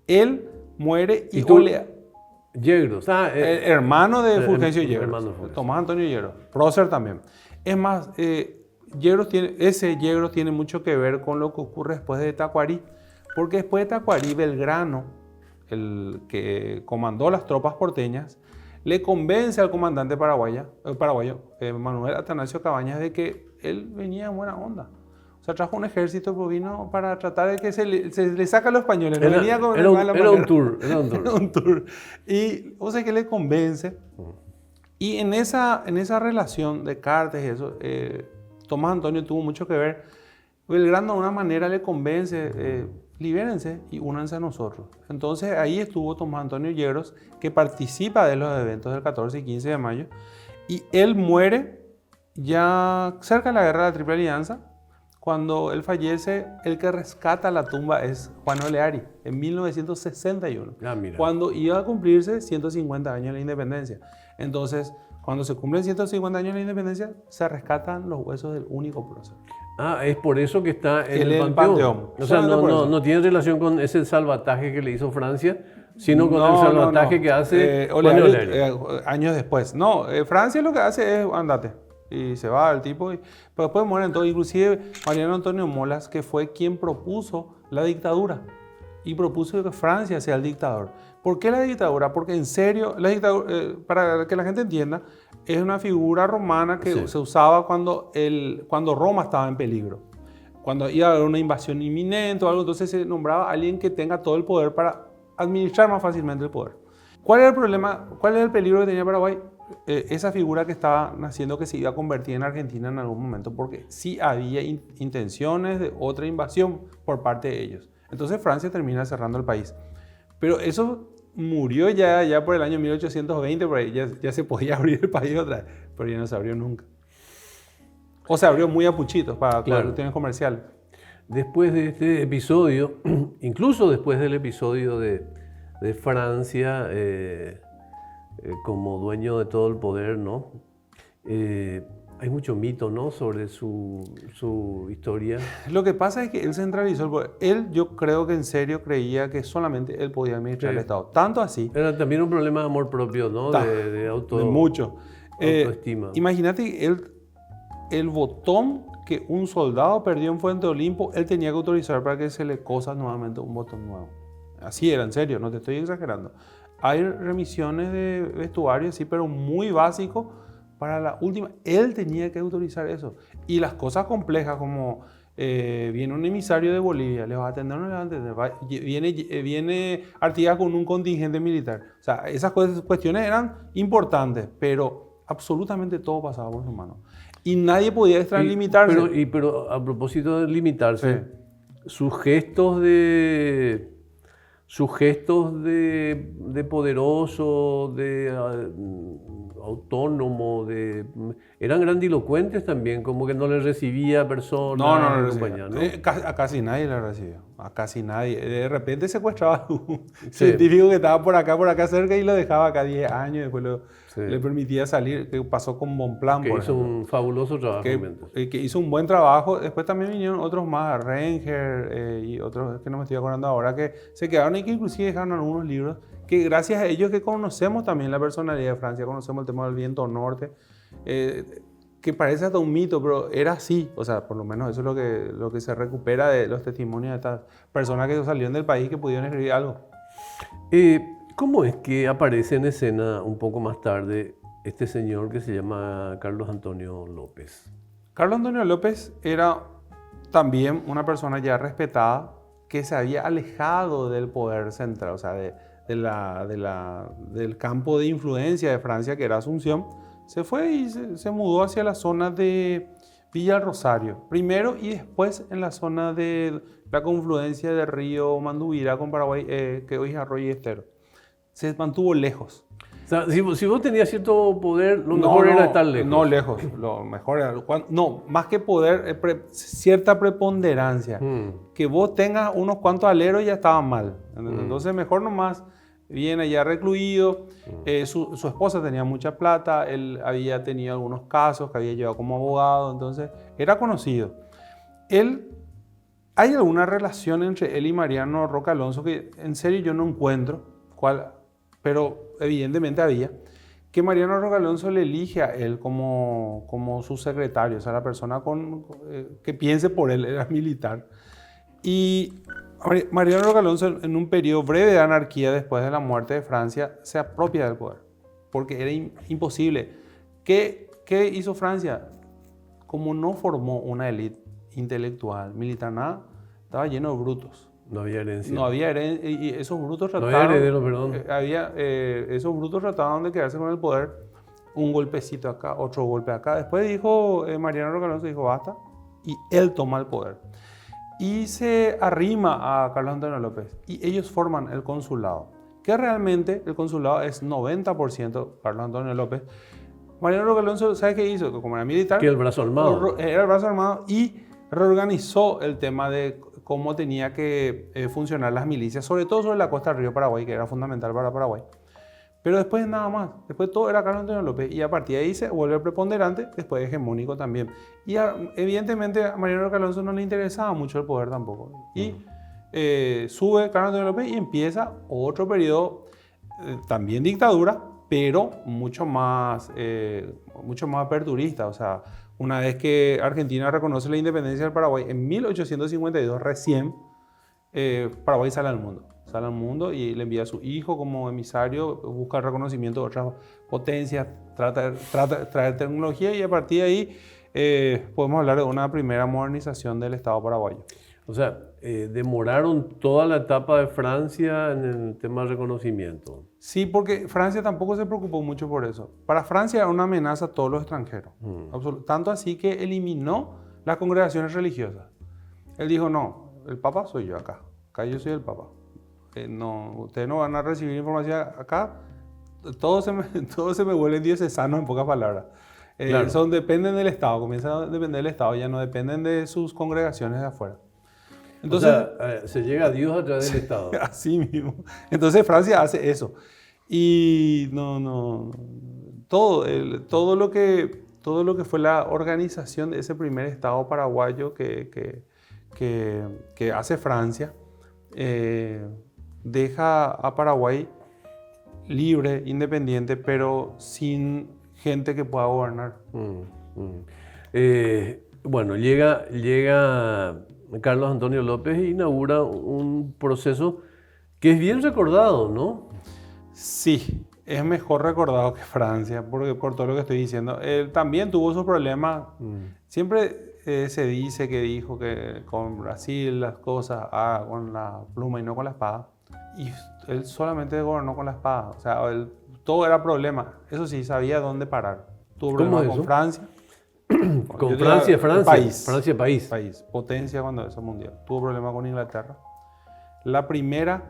Él muere y Yegros, hermano de Fulgencio Yegros, Fulgencio. Tomás Antonio Yegros, prócer también. Es más, ese Yegros tiene mucho que ver con lo que ocurre después de Tacuarí, porque después de Tacuarí, Belgrano, el que comandó las tropas porteñas, le convence al comandante paraguayo, Manuel Atanasio Cabañas, de que él venía en buena onda. O sea, trajo un ejército, pues vino para tratar de que se le saca a los españoles. No venía con era un tour. Era un tour. Y o sea que le convence. Y en esa relación de cartas y eso, Tomás Antonio tuvo mucho que ver. Belgrano de una manera le convence, libérense y únanse a nosotros. Entonces ahí estuvo Tomás Antonio Yegros, que participa de los eventos del 14 y 15 de mayo. Y él muere ya cerca de la guerra de la Triple Alianza. Cuando él fallece, el que rescata la tumba es Juan Oleari, en 1961, cuando iba a cumplirse 150 años de la independencia. Entonces, cuando se cumplen 150 años de la independencia, se rescatan los huesos del único prócer. Es por eso que está en el Panteón. O sea, no tiene relación con ese salvataje que le hizo Francia, sino con el salvataje que hace Oleari. Años después. No, Francia lo que hace es, andate. Y se va el tipo, pero después mueren todos. Inclusive Mariano Antonio Molas, que fue quien propuso la dictadura y propuso que Francia sea el dictador. ¿Por qué la dictadura? Porque en serio, la dictadura, para que la gente entienda, es una figura romana que se usaba cuando Roma estaba en peligro. Cuando iba a haber una invasión inminente o algo, entonces se nombraba a alguien que tenga todo el poder para administrar más fácilmente el poder. ¿Cuál era el problema? ¿Cuál era el peligro que tenía Paraguay? Esa figura que estaba naciendo, que se iba a convertir en Argentina en algún momento, porque sí había intenciones de otra invasión por parte de ellos. Entonces Francia termina cerrando el país. Pero eso murió ya por el año 1820, por ahí ya se podía abrir el país otra vez, pero ya no se abrió nunca. O se abrió muy a puchitos para cuestiones comerciales. Después de este episodio, incluso después del episodio de Francia, como dueño de todo el poder, ¿no? Hay mucho mito, ¿no?, sobre su historia. Lo que pasa es que él centralizó el poder. Él, yo creo que en serio creía que solamente él podía administrar el Estado. Tanto así. Era también un problema de amor propio, ¿no? De mucho. Autoestima. Imagínate el botón que un soldado perdió en Fuente Olimpo, él tenía que autorizar para que se le cosa nuevamente un botón nuevo. Así era, en serio, no te estoy exagerando. Hay remisiones de vestuario, sí, pero muy básico para la última. Él tenía que autorizar eso. Y las cosas complejas como viene un emisario de Bolivia, le va a atender o no le va a atender, viene Artigas con un contingente militar. O sea, esas cuestiones eran importantes, pero absolutamente todo pasaba por su mano. Y nadie podía extralimitarse. Pero a propósito de limitarse, sus gestos de poderoso, de autónomo, eran grandilocuentes también, como que no le recibía a personas. No le recibía. ¿No? A casi nadie le recibió. A casi nadie. De repente secuestraba a un científico que estaba por acá cerca y lo dejaba acá 10 años. Después le permitía salir, que pasó con Bonpland. Que hizo un fabuloso trabajo. Que hizo un buen trabajo. Después también vinieron otros más, Renger y otros que no me estoy acordando ahora, que se quedaron y que inclusive dejaron algunos libros, que gracias a ellos que conocemos también la personalidad de Francia, conocemos el tema del viento norte, que parece hasta un mito, pero era así. O sea, por lo menos eso es lo que se recupera de los testimonios de estas personas que salieron del país que pudieron escribir algo. ¿Cómo es que aparece en escena un poco más tarde este señor que se llama Carlos Antonio López? Carlos Antonio López era también una persona ya respetada que se había alejado del poder central, o sea, del campo de influencia de Francia, que era Asunción. Se fue y se mudó hacia la zona de Villa Rosario, primero, y después en la zona de la confluencia del río Mandubira con Paraguay, que hoy es Arroyo y Estero. Se mantuvo lejos. O sea, si vos tenías cierto poder, lo mejor era estar lejos. No lejos, lo mejor era... más que poder, cierta preponderancia. Que vos tengas unos cuantos aleros ya estaba mal. Entonces mejor nomás bien allá recluido. Su esposa tenía mucha plata, él había tenido algunos casos que había llevado como abogado, entonces era conocido. Hay alguna relación entre él y Mariano Roca Alonso que en serio yo no encuentro, pero evidentemente había, que Mariano Roca Alonso le elige a él como su secretario, o sea, la persona que piense por él, era militar. Y Mariano Roca Alonso, en un periodo breve de anarquía después de la muerte de Francia, se apropia del poder, porque era imposible. ¿Qué hizo Francia? Como no formó una élite intelectual, militar, nada, estaba lleno de brutos. No había herencia. No había herencia, y esos brutos No trataron... había heredero, perdón. esos brutos trataban de quedarse con el poder, un golpecito acá, otro golpe acá. Después dijo, Mariano Roca Alonso dijo, basta, y él toma el poder. Y se arrima a Carlos Antonio López, y ellos forman el consulado, que realmente el consulado es 90% Carlos Antonio López. Mariano Roca Alonso, ¿sabe qué hizo? Como era militar, Que el brazo armado. era el brazo armado, y reorganizó el tema de cómo tenía que funcionar las milicias, sobre todo sobre la costa del río Paraguay, que era fundamental para Paraguay. Pero después nada más, después todo era Carlos Antonio López, y a partir de ahí se vuelve preponderante, después hegemónico también. Y evidentemente a Mariano Roca Alonso no le interesaba mucho el poder tampoco. Y sube Carlos Antonio López y empieza otro periodo, también dictadura, pero mucho más aperturista. O sea, una vez que Argentina reconoce la independencia del Paraguay, en 1852 recién, Paraguay sale al mundo. Sale al mundo y le envía a su hijo como emisario, busca el reconocimiento de otras potencias, trata de traer tecnología, y a partir de ahí podemos hablar de una primera modernización del Estado paraguayo. O sea, demoraron toda la etapa de Francia en el tema de reconocimiento. Sí, porque Francia tampoco se preocupó mucho por eso. Para Francia era una amenaza a todos los extranjeros. Tanto así que eliminó las congregaciones religiosas. Él dijo, no, el Papa soy yo acá. Acá yo soy el Papa. No, ustedes no van a recibir información acá. Todo se me vuelven diocesanos, en pocas palabras. Claro. Dependen del Estado, comienzan a depender del Estado, ya no dependen de sus congregaciones de afuera. Entonces, o sea, se llega a Dios a través del Estado. Así mismo. Entonces Francia hace eso. Y todo lo que fue la organización de ese primer Estado paraguayo que hace Francia, deja a Paraguay libre, independiente, pero sin gente que pueda gobernar. Bueno, llega Carlos Antonio López e inaugura un proceso que es bien recordado, ¿no? Sí, es mejor recordado que Francia, porque por todo lo que estoy diciendo. Él también tuvo sus problemas. Siempre se dice que dijo que con Brasil las cosas con la pluma y no con la espada. Y él solamente gobernó con la espada. O sea, todo era problema. Eso sí, sabía dónde parar. Tuvo problemas con Francia. Con Francia, país, potencia cuando eso mundial. Tuvo problemas con Inglaterra. La primera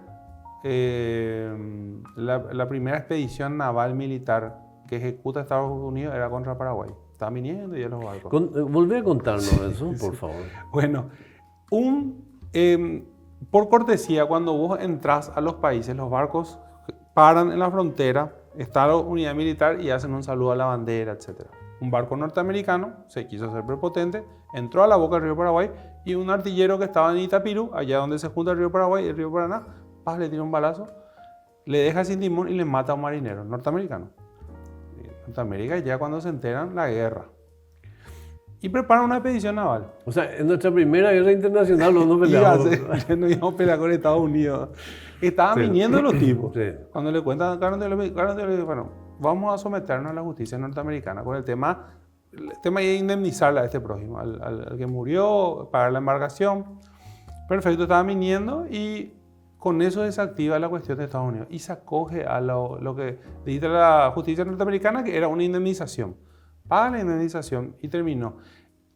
expedición naval militar que ejecuta Estados Unidos era contra Paraguay. Estaban viniendo ya los barcos. Volvé a contarnos eso, por favor. Bueno, por cortesía, cuando vos entras a los países, los barcos paran en la frontera, está la unidad militar y hacen un saludo a la bandera, etc. Un barco norteamericano se quiso hacer prepotente, entró a la boca del río Paraguay, y un artillero que estaba en Itapirú, allá donde se junta el río Paraguay y el río Paraná, le tira un balazo, le deja sin timón y le mata a un marinero norteamericano. Norteamérica ya cuando se enteran, la guerra. Y preparan una expedición naval. O sea, en nuestra primera guerra internacional no peleamos. No íbamos a pelear con Estados Unidos. Estaban viniendo los tipos. Sí. Cuando le cuentan a Carlos bueno, vamos a someternos a la justicia norteamericana con el tema de indemnizarle a este prójimo, al que murió, pagar la embarcación. Perfecto, estaban viniendo y con eso desactiva la cuestión de Estados Unidos y se acoge a lo que dice la justicia norteamericana, que era una indemnización. Paga la indemnización y terminó.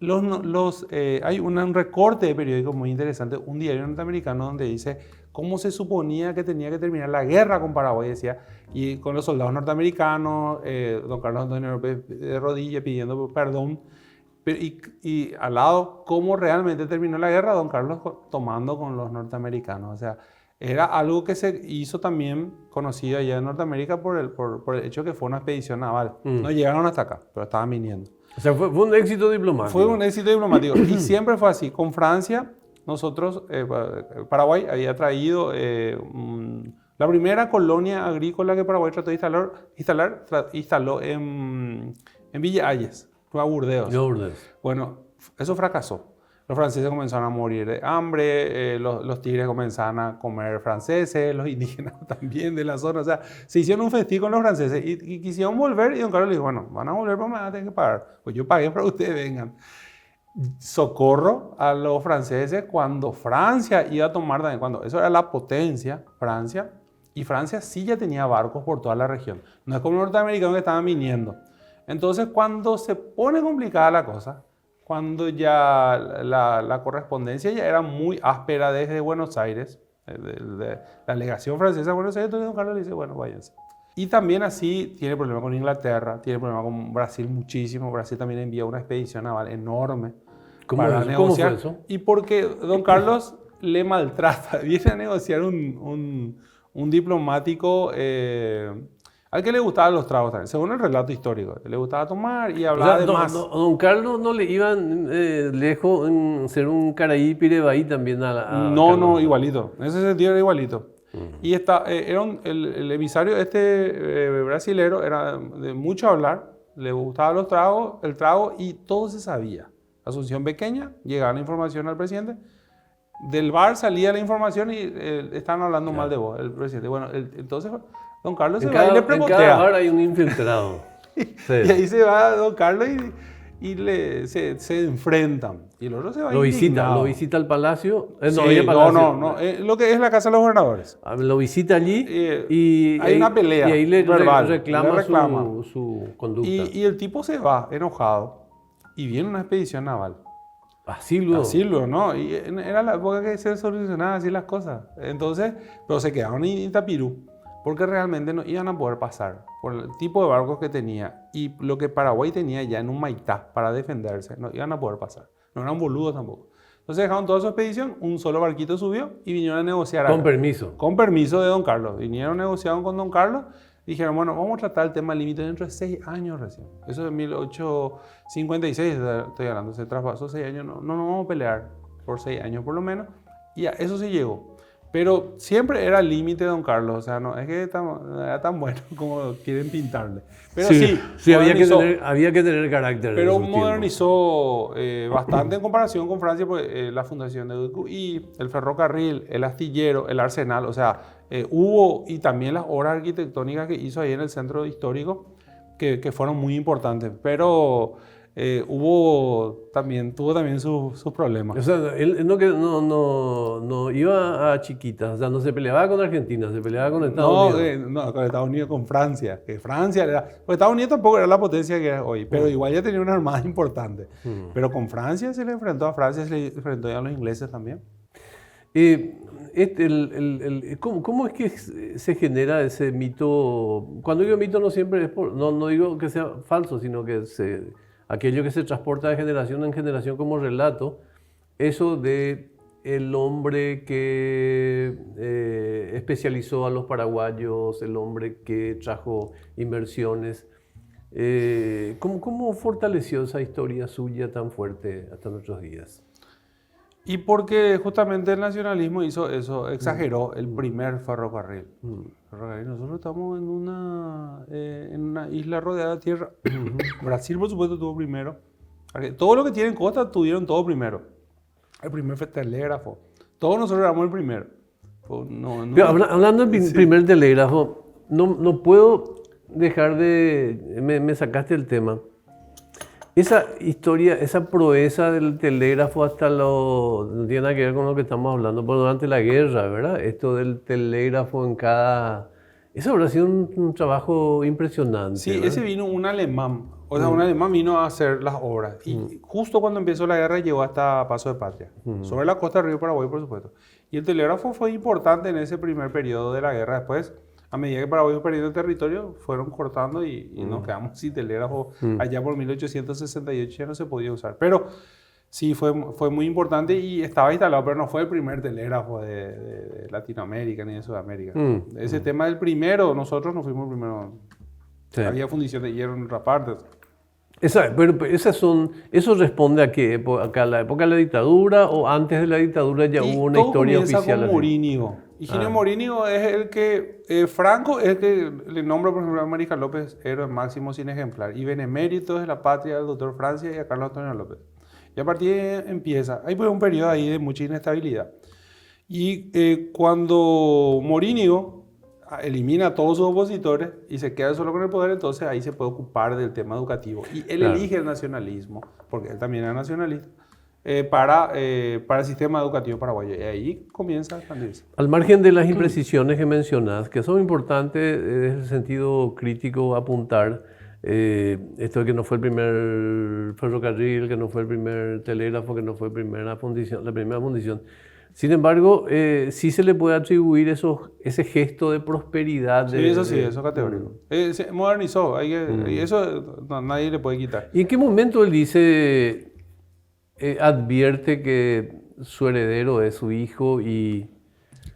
Hay un recorte de periódico muy interesante, un diario norteamericano, donde dice cómo se suponía que tenía que terminar la guerra con Paraguay, decía, y con los soldados norteamericanos, don Carlos Antonio López de rodillas pidiendo perdón, y al lado, cómo realmente terminó la guerra, don Carlos tomando con los norteamericanos. O sea, Era algo que se hizo también conocido allá en Norteamérica por el hecho que fue una expedición naval. No llegaron hasta acá, pero estaban viniendo. O sea, fue un éxito diplomático. Fue un éxito diplomático y siempre fue así. Con Francia, nosotros, Paraguay había traído la primera colonia agrícola que Paraguay trató de instaló en Villa Ayes, Nueva Burdeos. Bueno, eso fracasó. Los franceses comenzaron a morir de hambre, los tigres comenzaron a comer franceses, los indígenas también de la zona. O sea, se hicieron un festín con los franceses y quisieron volver. Y don Carlos le dijo, bueno, van a volver, pero me van a tener que pagar. Pues yo pagué para que ustedes vengan. Socorro a los franceses cuando Francia iba a tomar también, cuando eso era la potencia, Francia, y Francia sí ya tenía barcos por toda la región. No es como los norteamericanos que estaban viniendo. Entonces, cuando se pone complicada la cosa, cuando ya la correspondencia ya era muy áspera desde Buenos Aires, de la legación francesa de Buenos Aires, entonces don Carlos le dice, bueno, váyanse. Y también así tiene problemas con Inglaterra, tiene problemas con Brasil muchísimo. Brasil también envió una expedición naval enorme para negociar. ¿Cómo fue eso? Y porque don Carlos le maltrata, viene a negociar un diplomático al que le gustaban los tragos también, según el relato histórico. Le gustaba tomar y hablaba de más. Don Carlos no le iban lejos en ser un Caraí Pirebaí también a No, igualito. En ese sentido era igualito. Y era el emisario brasilero era de mucho hablar, le gustaba el trago y todo se sabía. Asunción pequeña, llegaba la información al presidente. Del bar salía la información y estaban hablando mal de vos, el presidente. Bueno, entonces don Carlos se va y le preguntea. En cada bar hay un infiltrado. Sí. Y ahí se va don Carlos y se enfrentan. Y el otro se va lo visita al palacio. No. Lo que es la casa de los gobernadores. Lo visita allí y hay una pelea. Y ahí le reclama su conducta. Y el tipo se va enojado y viene una expedición naval. Así luego, ¿no? Y era la época que se solucionaban así las cosas. Entonces, pero se quedaron en Itapirú porque realmente no iban a poder pasar por el tipo de barcos que tenía y lo que Paraguay tenía ya en un Maitá para defenderse, no iban a poder pasar. No eran boludos tampoco. Entonces dejaron toda su expedición, un solo barquito subió y vinieron a negociar. Con permiso. Con permiso de don Carlos. Vinieron, negociaron con don Carlos. Dijeron, bueno, vamos a tratar el tema límite dentro de 6 años recién. Eso es 1856, estoy hablando, se traspasó 6 años. No vamos a pelear por 6 años por lo menos. Y a eso se llegó. Pero siempre era el límite de don Carlos. O sea, no es que era tan bueno como quieren pintarle. Pero sí había que tener carácter. Pero modernizó bastante en comparación con Francia, pues, la fundación de Ducuy, el ferrocarril, el astillero, el arsenal. O sea, hubo, y también las obras arquitectónicas que hizo ahí en el centro histórico, que fueron muy importantes. Pero tuvo también sus problemas. O sea, él no iba a chiquitas, o sea, no se peleaba con Argentina, se peleaba con Estados Unidos. No, con Estados Unidos, con Francia. Que Francia era... Pues Estados Unidos tampoco era la potencia que es hoy, pero igual ya tenía una armada importante. Pero con Francia se le enfrentó a Francia, se le enfrentó a los ingleses también. ¿Cómo es que se genera ese mito? Cuando digo mito no siempre es no digo que sea falso, sino que aquello que se transporta de generación en generación como relato, eso de el hombre que especializó a los paraguayos, el hombre que trajo inversiones. ¿Cómo fortaleció esa historia suya tan fuerte hasta nuestros días? Y porque justamente el nacionalismo hizo eso, exageró el primer ferrocarril. Nosotros estamos en una isla rodeada de tierra. Brasil, por supuesto, tuvo primero. Todo lo que tienen costa tuvieron todo primero. El primer telégrafo. Todos nosotros éramos el primero. Pero hablando del primer telégrafo, no puedo dejar de... Me sacaste el tema. Esa historia, esa proeza del telégrafo no tiene nada que ver con lo que estamos hablando, pero durante la guerra, ¿verdad? Esto del telégrafo en cada... Eso habrá sido un trabajo impresionante. Sí, ¿verdad? Ese vino un alemán. O sea, un alemán vino a hacer las obras. Y justo cuando empezó la guerra llegó hasta Paso de Patria. Sobre la costa del río Paraguay, por supuesto. Y el telégrafo fue importante en ese primer periodo de la guerra. Después, a medida que Paraguay fue perdiendo territorio, fueron cortando y nos quedamos sin telégrafo. Allá por 1868 ya no se podía usar. Pero Sí, fue muy importante y estaba instalado, pero no fue el primer telégrafo de Latinoamérica ni de Sudamérica. Ese tema del primero, nosotros no fuimos el primero. Sí. Había fundición de hierro en otras partes. Pero ¿eso responde a qué época? ¿A la época de la dictadura o antes de la dictadura ya Y hubo una todo historia comienza oficial? con Así? Morínigo. Higinio Morínigo es el que, Franco es el que le nombra, por ejemplo, a Mariscal López héroe máximo sin ejemplar. Y benemérito de la patria del doctor Francia y a Carlos Antonio López. Y a partir de ahí empieza. Hay pues un periodo ahí de mucha inestabilidad. Y cuando Morínigo elimina a todos sus opositores y se queda solo con el poder, entonces ahí se puede ocupar del tema educativo. Y él elige el nacionalismo, porque él también era nacionalista, para el sistema educativo paraguayo. Y ahí comienza a expandirse. Al margen de las imprecisiones que mencionas, que son importantes desde el sentido crítico apuntar, esto de que no fue el primer ferrocarril, que no fue el primer telégrafo, que no fue la primera fundición. Sin embargo, sí se le puede atribuir ese gesto de prosperidad. Sí, eso es categórico. Se modernizó, eso nadie le puede quitar. ¿Y en qué momento él dice, advierte que su heredero es su hijo y...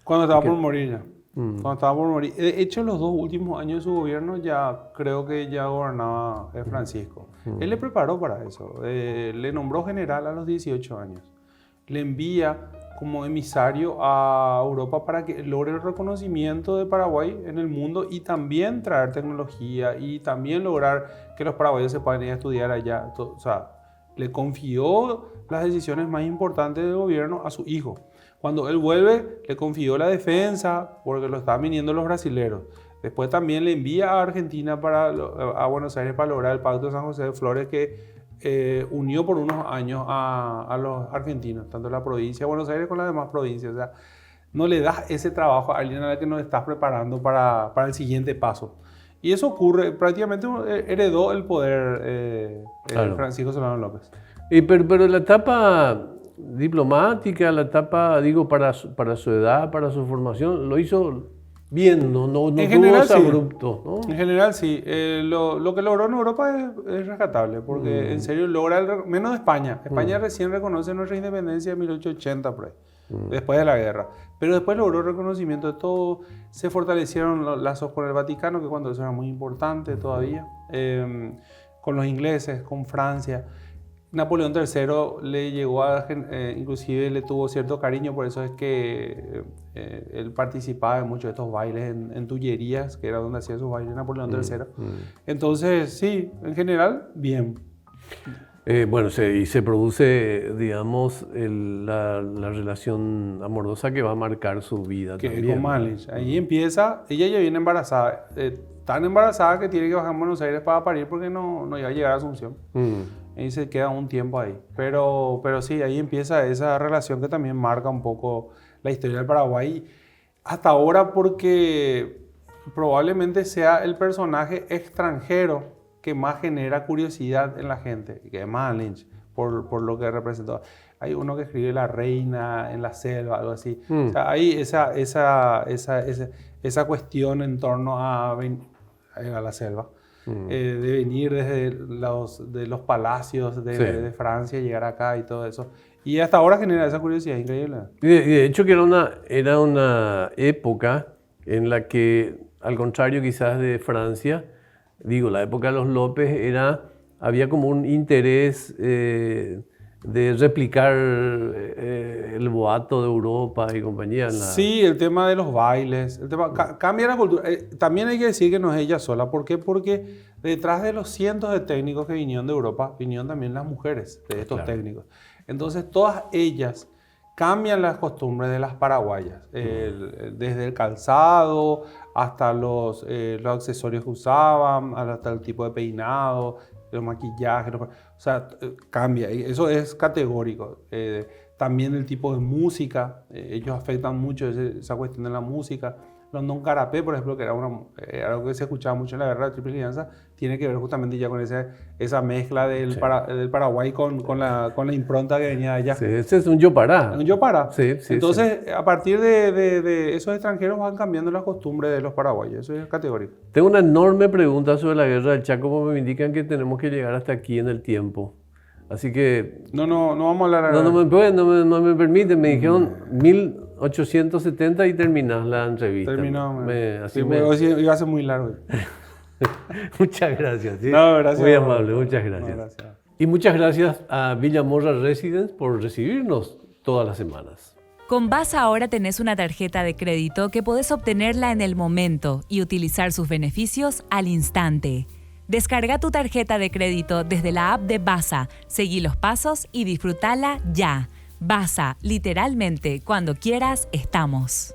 Cuando estaba por morir ya. Cuando estaba por morir. De hecho, los 2 últimos años de su gobierno ya creo que ya gobernaba Francisco. Él le preparó para eso. Le nombró general a los 18 años. Le envía como emisario a Europa para que logre el reconocimiento de Paraguay en el mundo y también traer tecnología y también lograr que los paraguayos se puedan ir a estudiar allá. O sea, le confió las decisiones más importantes del gobierno a su hijo. Cuando él vuelve, le confió la defensa porque lo estaban viniendo los brasileros. Después también le envía a Argentina, a Buenos Aires, para lograr el Pacto de San José de Flores que unió por unos años a los argentinos, tanto la provincia de Buenos Aires como las demás provincias. O sea, no le das ese trabajo a alguien a la que nos estás preparando para el siguiente paso. Y eso ocurre, prácticamente heredó el poder Francisco Solano López. Pero la etapa diplomática, la etapa, digo, para su edad, para su formación, lo hizo bien, no tuvo ese abrupto, ¿no? En general sí. Lo que logró en Europa es rescatable, porque en serio logra, menos de España. España recién reconoce nuestra independencia en 1880, por ahí, después de la guerra. Pero después logró el reconocimiento de todo. Se fortalecieron los lazos con el Vaticano, que cuando eso era muy importante todavía, con los ingleses, con Francia. Napoleón III le llegó inclusive le tuvo cierto cariño, por eso es que él participaba en muchos de estos bailes en Tullerías, que era donde hacía sus bailes Napoleón III. Entonces, sí, en general, bien. Bueno, y se produce, digamos, la relación amorosa que va a marcar su vida también. Con Malich. Ahí empieza, ella ya viene embarazada, tan embarazada que tiene que bajar a Buenos Aires para parir porque no iba a llegar a Asunción. Y se queda un tiempo ahí. Pero sí, ahí empieza esa relación que también marca un poco la historia del Paraguay. Hasta ahora porque probablemente sea el personaje extranjero que más genera curiosidad en la gente, que es Malich, por lo que representó. Hay uno que escribe La Reina en la Selva, algo así. O sea, hay esa cuestión en torno a la selva. De venir desde los palacios de Francia, llegar acá y todo eso. Y hasta ahora genera esa curiosidad increíble. Y de hecho que era una época en la que, al contrario quizás de Francia, digo, la época de los López había como un interés de replicar el boato de Europa y compañía. Sí, el tema de los bailes, cambia la cultura. También hay que decir que no es ella sola. ¿Por qué? Porque detrás de los cientos de técnicos que vinieron de Europa, vinieron también las mujeres de estos técnicos. Entonces, todas ellas cambian las costumbres de las paraguayas, desde el calzado hasta los accesorios que usaban, hasta el tipo de peinado, los maquillajes, o sea, cambia, eso es categórico. También el tipo de música, ellos afectan mucho esa cuestión de la música. London Carapé, por ejemplo, que era algo que se escuchaba mucho en la guerra de Triple Alianza, tiene que ver justamente ya con esa mezcla del Paraguay con la impronta que venía de allá. Sí, ese es un Yopará. Un Yopará. Sí, Entonces, a partir de esos extranjeros van cambiando las costumbres de los paraguayos. Eso es categórico. Tengo una enorme pregunta sobre la guerra del Chaco, como me indican que tenemos que llegar hasta aquí en el tiempo. Así que... No vamos a hablar ahora. No me permiten, me dijeron 1870 y terminás la entrevista. Terminó. Iba a ser muy largo. Muchas gracias. ¿Sí? No, gracias. Muy amable, muchas gracias. No, gracias. Y muchas gracias a Villa Morra Residence por recibirnos todas las semanas. Con Basa ahora tenés una tarjeta de crédito que podés obtenerla en el momento y utilizar sus beneficios al instante. Descarga tu tarjeta de crédito desde la app de Basa, seguí los pasos y disfrutala ya. Basa, literalmente, cuando quieras, estamos.